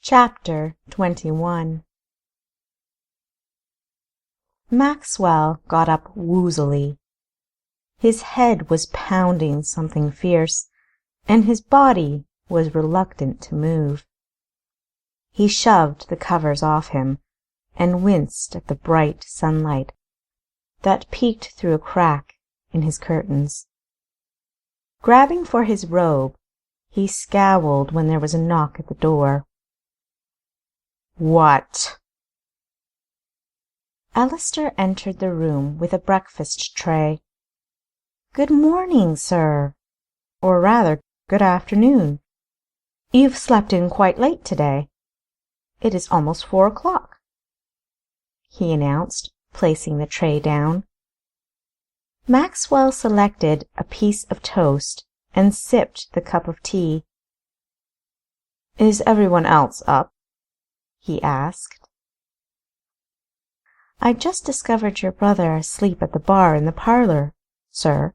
Chapter 21. Maxwell got up woozily. His head was pounding something fierce, and his body was reluctant to move. He shoved the covers off him, and winced at the bright sunlight that peeked through a crack in his curtains. Grabbing for his robe, he scowled when there was a knock at the door. "What?" Alistair entered the room with a breakfast tray. "Good morning, sir. Or rather, good afternoon. You've slept in quite late today. It is almost 4 o'clock," he announced, placing the tray down. Maxwell selected a piece of toast and sipped the cup of tea. "Is everyone else up?" he asked. "I just discovered your brother asleep at the bar in the parlour, sir.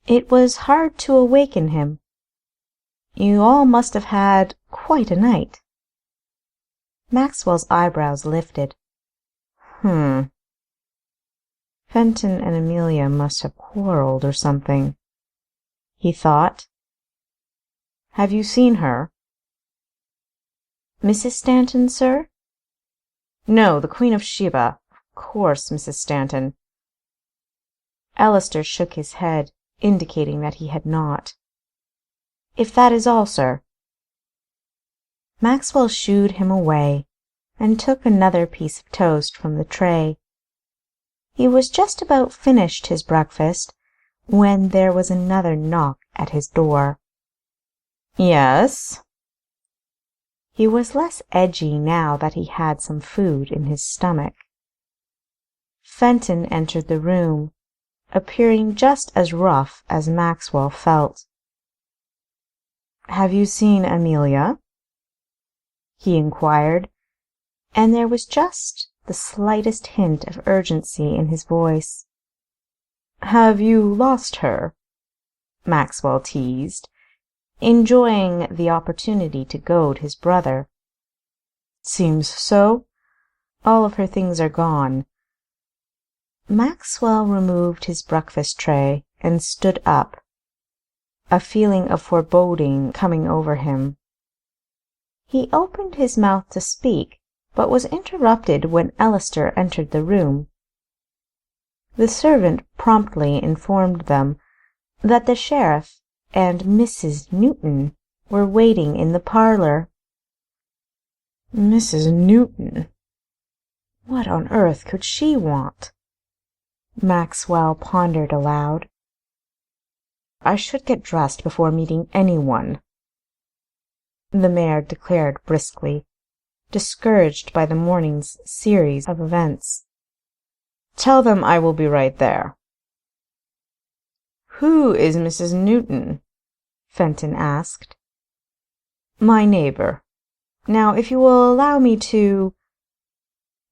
It was hard to awaken him. You all must have had quite a night." Maxwell's eyebrows lifted. Fenton and Amelia must have quarrelled or something, he thought. "Have you seen her?" "Mrs. Stanton, sir?" "No, the Queen of Sheba. Of course, Mrs. Stanton." Alistair shook his head, indicating that he had not. "If that is all, sir." Maxwell shooed him away, and took another piece of toast from the tray. He was just about finished his breakfast when there was another knock at his door. "Yes?" He was less edgy now that he had some food in his stomach. Fenton entered the room, appearing just as rough as Maxwell felt. "Have you seen Amelia?" he inquired, and there was just the slightest hint of urgency in his voice. "Have you lost her?" Maxwell teased, enjoying the opportunity to goad his brother. "Seems so. All of her things are gone." Maxwell removed his breakfast tray and stood up, a feeling of foreboding coming over him. He opened his mouth to speak, but was interrupted when Alistair entered the room. The servant promptly informed them that the sheriff and Mrs. Newton were waiting in the parlour. Mrs. Newton? What on earth could she want? Maxwell pondered aloud. "I should get dressed before meeting anyone," the mayor declared briskly, discouraged by the morning's series of events. "Tell them I will be right there." "Who is Mrs. Newton?" Fenton asked. "My neighbour. Now, if you will allow me to—"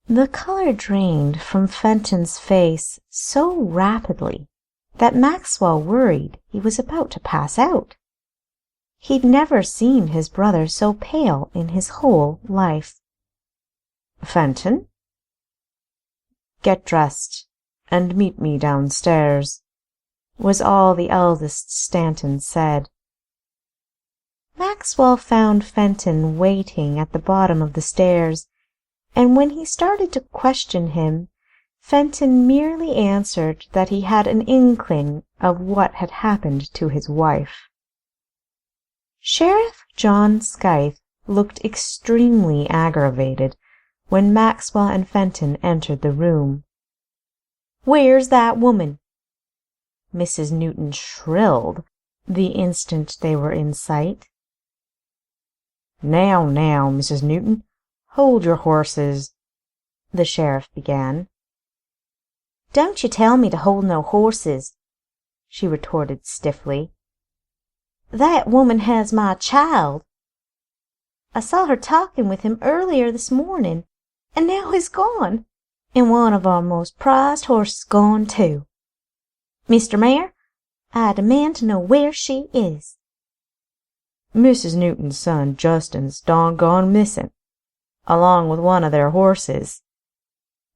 The colour drained from Fenton's face so rapidly that Maxwell worried he was about to pass out. He'd never seen his brother so pale in his whole life. "Fenton?" "Get dressed and meet me downstairs," was all the eldest Stanton said. Maxwell found Fenton waiting at the bottom of the stairs, and when he started to question him, Fenton merely answered that he had an inkling of what had happened to his wife. Sheriff John Scythe looked extremely aggravated when Maxwell and Fenton entered the room. "Where's that woman?" Mrs. Newton shrilled the instant they were in sight. Now, Mrs. Newton, hold your horses," the sheriff began. "Don't you tell me to hold no horses," she retorted stiffly. "That woman has my child. I saw her talking with him earlier this morning, and now he's gone, and one of our most prized horses gone too. Mr. Mayor, I demand to know where she is." Mrs. Newton's son Justin's gone missing, along with one of their horses.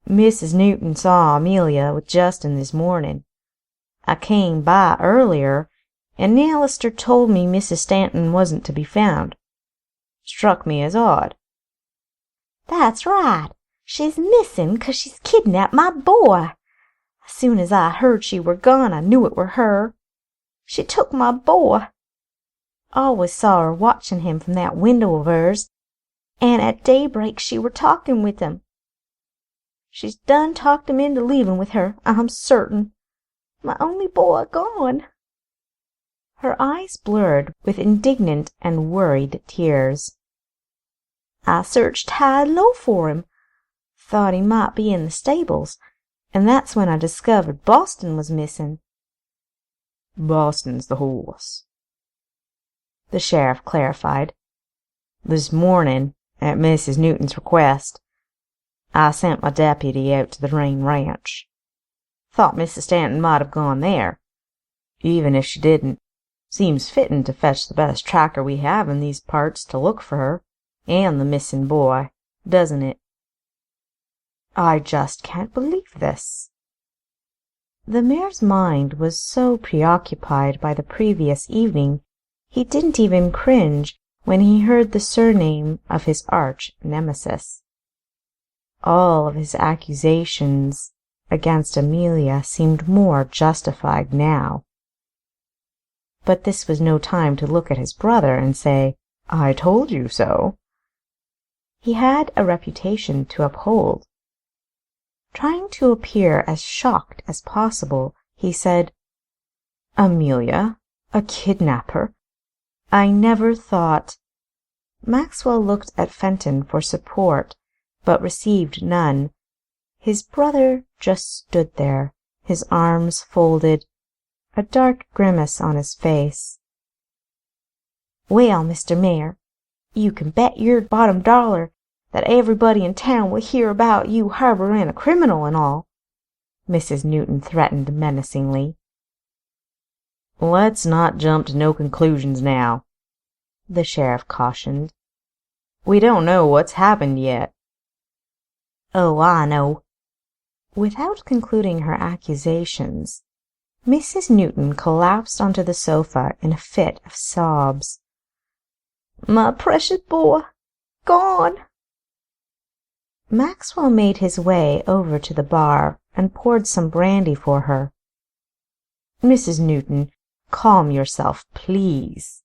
Mrs. Newton saw Amelia with Justin this morning. I came by earlier, and Alistair told me Mrs. Stanton wasn't to be found. Struck me as odd. That's right. She's missing 'cause she's kidnapped my boy. As soon as I heard she were gone, I knew it were her. She took my boy. Always saw her watching him from that window of hers, and at daybreak she were talking with him. She's done talked him into leaving with her, I'm certain. My only boy gone. Her eyes blurred with indignant and worried tears. I searched high and low for him. Thought he might be in the stables, and that's when I discovered Boston was missing. Boston's the horse, the sheriff clarified. This morning, at Mrs. Newton's request, I sent my deputy out to the Reign ranch. Thought Mrs. Stanton might have gone there. Even if she didn't, seems fitting to fetch the best tracker we have in these parts to look for her and the missing boy, doesn't it? I just can't believe this. The mayor's mind was so preoccupied by the previous evening he didn't even cringe when he heard the surname of his arch nemesis. All of his accusations against Amelia seemed more justified now. But this was no time to look at his brother and say, "I told you so." He had a reputation to uphold. Trying to appear as shocked as possible, he said, "Amelia, a kidnapper? I never thought—" Maxwell looked at Fenton for support, but received none. His brother just stood there, his arms folded, a dark grimace on his face. "Well, Mr. Mayor, you can bet your bottom dollar that everybody in town will hear about you harboring a criminal and all," Mrs. Newton threatened menacingly. "Let's not jump to no conclusions now," the sheriff cautioned. "We don't know what's happened yet." "Oh, I know." Without concluding her accusations, Mrs. Newton collapsed onto the sofa in a fit of sobs. "My precious boy, gone." Maxwell made his way over to the bar and poured some brandy for her. "Mrs. Newton, calm yourself, please.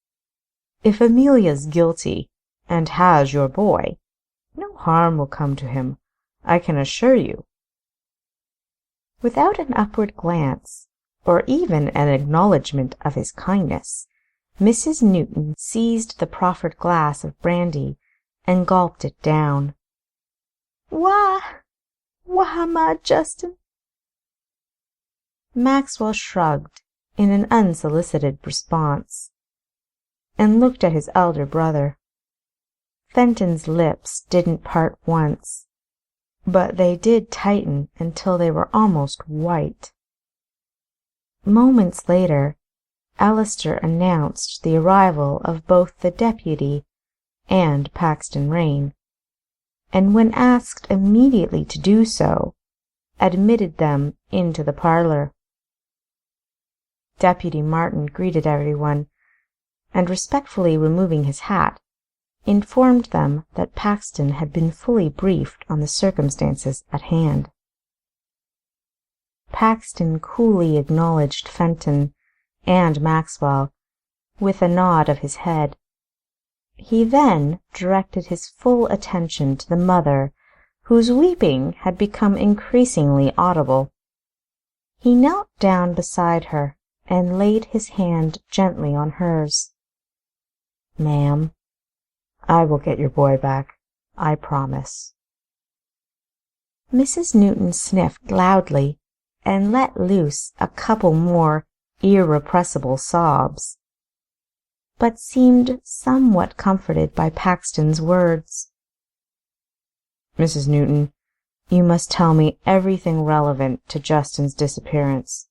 If Amelia's guilty, and has your boy, no harm will come to him, I can assure you." Without an upward glance, or even an acknowledgment of his kindness, Mrs. Newton seized the proffered glass of brandy and gulped it down. Why, my Justin?" Maxwell shrugged in an unsolicited response, and looked at his elder brother. Fenton's lips didn't part once, but they did tighten until they were almost white. Moments later, Alistair announced the arrival of both the deputy and Paxton Reign, and when asked immediately to do so, admitted them into the parlor. Deputy Martin greeted everyone, and respectfully removing his hat, informed them that Paxton had been fully briefed on the circumstances at hand. Paxton coolly acknowledged Fenton and Maxwell with a nod of his head. He then directed his full attention to the mother, whose weeping had become increasingly audible. He knelt down beside her and laid his hand gently on hers. "Ma'am, I will get your boy back, I promise." Mrs. Newton sniffed loudly and let loose a couple more irrepressible sobs, but seemed somewhat comforted by Paxton's words. "Mrs. Newton, you must tell me everything relevant to Justin's disappearance.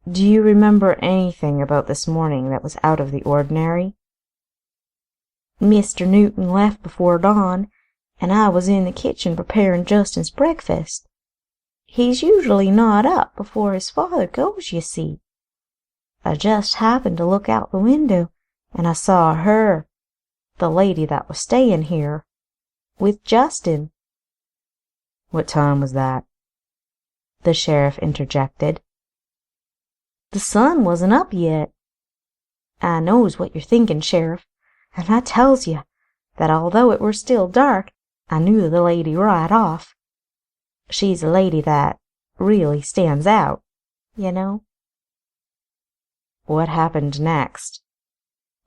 Do you remember anything about this morning that was out of the ordinary?" Mr. Newton left before dawn, and I was in the kitchen preparing Justin's breakfast. He's usually not up before his father goes, you see. I just happened to look out the window, and I saw her, the lady that was staying here, with Justin." "What time was that?" the sheriff interjected. "The sun wasn't up yet. I knows what you're thinking, Sheriff, and I tells you that although it were still dark, I knew the lady right off. She's a lady that really stands out, you know." "What happened next?"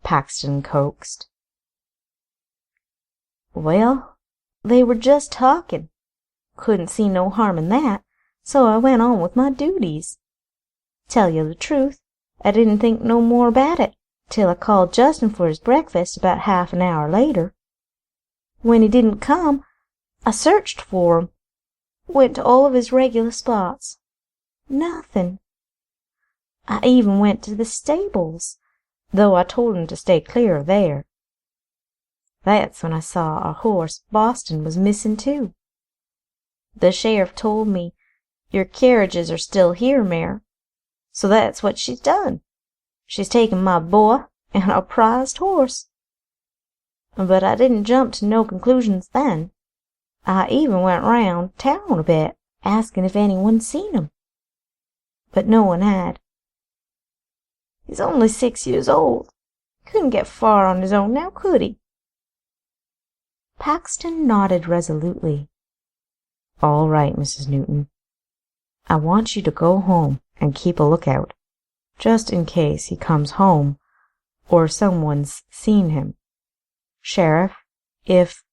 Paxton coaxed. "Well, they were just talking. Couldn't see no harm in that, so I went on with my duties. Tell you the truth, I didn't think no more about it till I called Justin for his breakfast about half an hour later. When he didn't come, I searched for him. Went to all of his regular spots. Nothing. I even went to the stables, though I told him to stay clear of there. That's when I saw our horse Boston was missing too. The sheriff told me, 'Your carriages are still here, Mayor.' So that's what she's done. She's taken my boy and our prized horse. But I didn't jump to no conclusions then. I even went round town a bit, asking if anyone seen him. But no one had. He's only 6 years old. Couldn't get far on his own now, could he?" Paxton nodded resolutely. "All right, Mrs. Newton. I want you to go home and keep a lookout, just in case he comes home or someone's seen him. Sheriff, if—"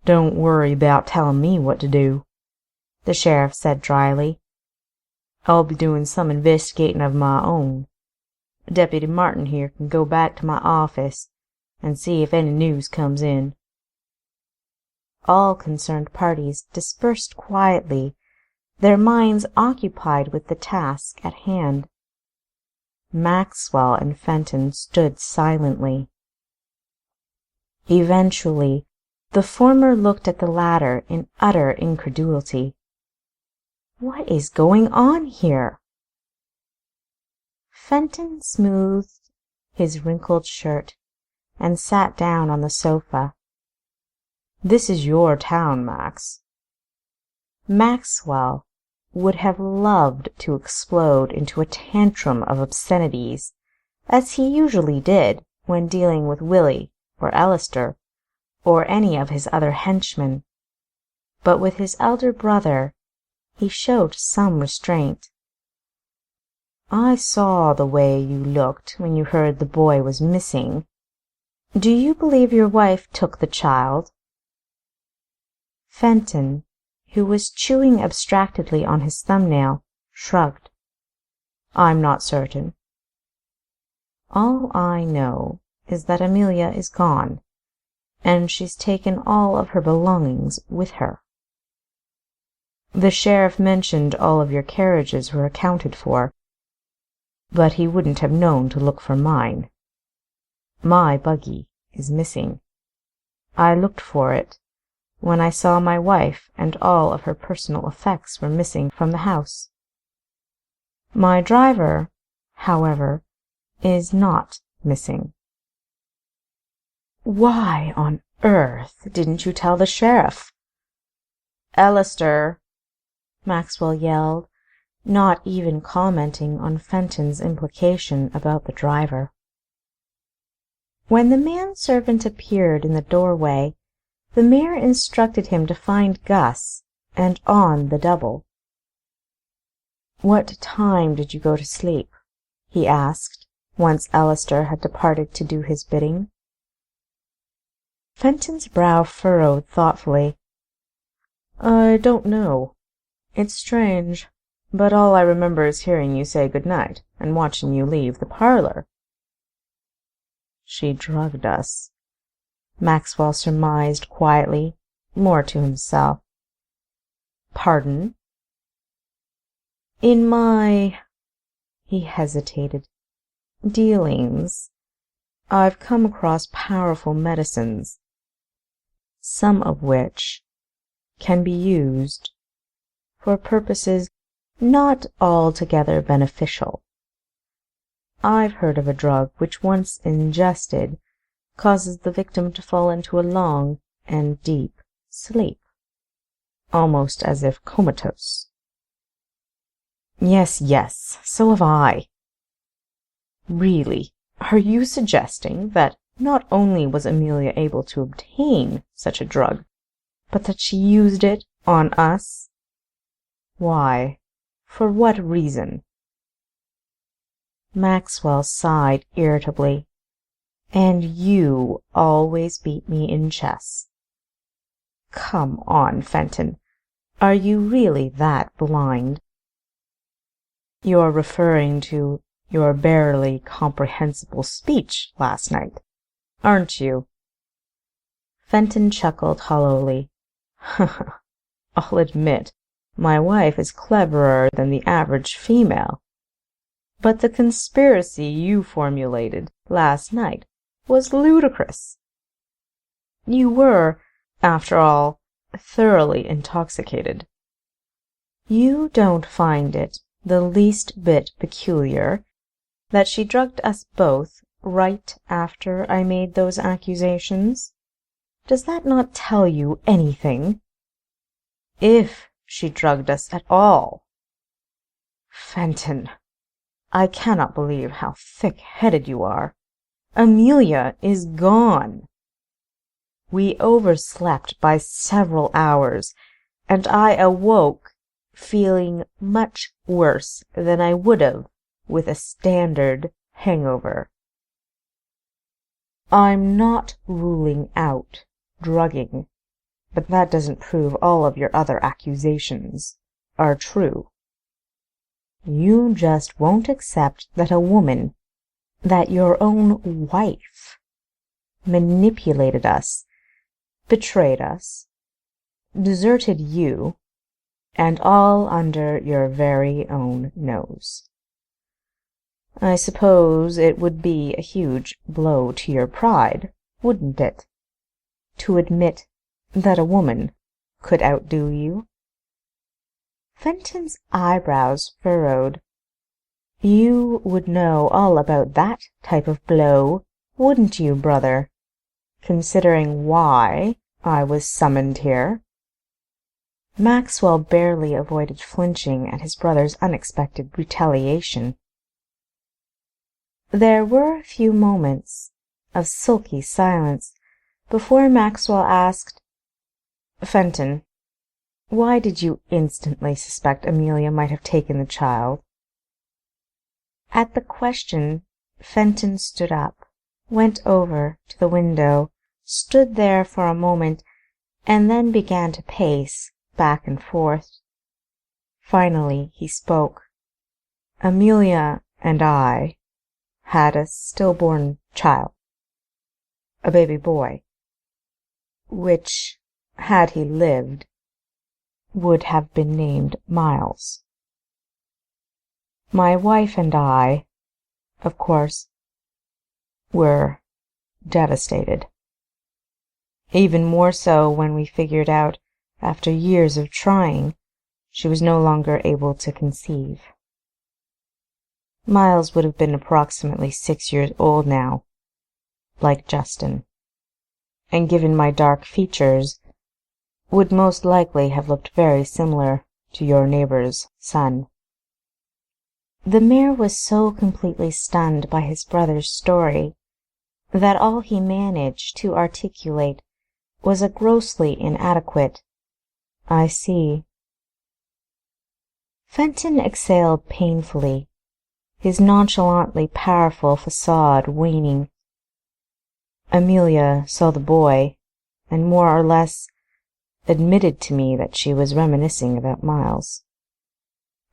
"Don't worry about telling me what to do," the sheriff said dryly. "I'll be doing some investigating of my own. Deputy Martin here can go back to my office and see if any news comes in." All concerned parties dispersed quietly, their minds occupied with the task at hand. Maxwell and Fenton stood silently. Eventually, the former looked at the latter in utter incredulity. "What is going on here?" Fenton smoothed his wrinkled shirt and sat down on the sofa. "This is your town, Max." Maxwell would have loved to explode into a tantrum of obscenities, as he usually did when dealing with Willie or Alistair or any of his other henchmen, but with his elder brother he showed some restraint. "I saw the way you looked when you heard the boy was missing. Do you believe your wife took the child?" Fenton, who was chewing abstractedly on his thumbnail, shrugged. "I'm not certain. All I know is that Amelia is gone, and she's taken all of her belongings with her. The sheriff mentioned all of your carriages were accounted for, but he wouldn't have known to look for mine. My buggy is missing. I looked for it when I saw my wife and all of her personal effects were missing from the house. My driver, however, is not missing." "Why on earth didn't you tell the sheriff?" "Alistair," Maxwell yelled, not even commenting on Fenton's implication about the driver. When the manservant appeared in the doorway, the mayor instructed him to find Gus, and on the double. "What time did you go to sleep?" he asked, once Alistair had departed to do his bidding. Fenton's brow furrowed thoughtfully. "I don't know. It's strange, but all I remember is hearing you say good night and watching you leave the parlor." "She drugged us," Maxwell surmised quietly, more to himself. "Pardon?" "In my—" he hesitated, "dealings, I've come across powerful medicines, some of which can be used for purposes not altogether beneficial. I've heard of a drug which, once ingested, causes the victim to fall into a long and deep sleep, almost as if comatose. Yes, so have I. Really, are you suggesting that not only was Amelia able to obtain such a drug, but that she used it on us? Why? For what reason? Maxwell sighed irritably. And you always beat me in chess. Come on, Fenton. Are you really that blind? You're referring to your barely comprehensible speech last night, aren't you? Fenton chuckled hollowly. I'll admit, my wife is cleverer than the average female. But the conspiracy you formulated last night was ludicrous. You were, after all, thoroughly intoxicated. You don't find it the least bit peculiar that she drugged us both right after I made those accusations? Does that not tell you anything? If she drugged us at all. Fenton, I cannot believe how thick-headed you are. Amelia is gone. We overslept by several hours, and I awoke feeling much worse than I would have with a standard hangover. I'm not ruling out drugging, but that doesn't prove all of your other accusations are true. You just won't accept that a woman, that your own wife, manipulated us, betrayed us, deserted you, and all under your very own nose. I suppose it would be a huge blow to your pride, wouldn't it, to admit that a woman could outdo you? Fenton's eyebrows furrowed. You would know all about that type of blow, wouldn't you, brother, considering why I was summoned here? Maxwell barely avoided flinching at his brother's unexpected retaliation. There were a few moments of sulky silence before Maxwell asked, Fenton, why did you instantly suspect Amelia might have taken the child? At the question, Fenton stood up, went over to the window, stood there for a moment, and then began to pace back and forth. Finally he spoke. Amelia and I had a stillborn child, a baby boy, which, had he lived, would have been named Miles. My wife and I, of course, were devastated. Even more so when we figured out, after years of trying, she was no longer able to conceive. Miles would have been approximately 6 years old now, like Justin, and given my dark features, would most likely have looked very similar to your neighbor's son. The mayor was so completely stunned by his brother's story that all he managed to articulate was a grossly inadequate, I see. Fenton exhaled painfully, his nonchalantly powerful facade waning. Amelia saw the boy, and more or less admitted to me that she was reminiscing about Miles.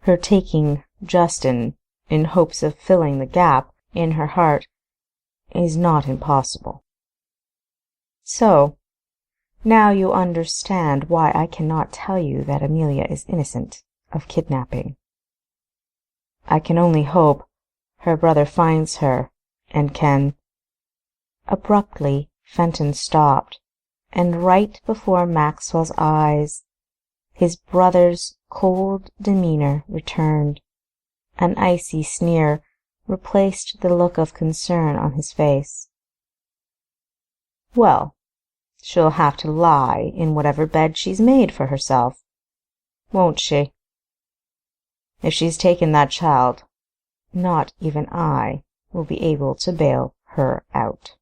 Her taking Justin in hopes of filling the gap in her heart is not impossible. So, now you understand why I cannot tell you that Amelia is innocent of kidnapping. I can only hope her brother finds her and can Abruptly, Fenton stopped, and right before Maxwell's eyes, his brother's cold demeanor returned. An icy sneer replaced the look of concern on his face. "Well, she'll have to lie in whatever bed she's made for herself, won't she? If she's taken that child, not even I will be able to bail her out."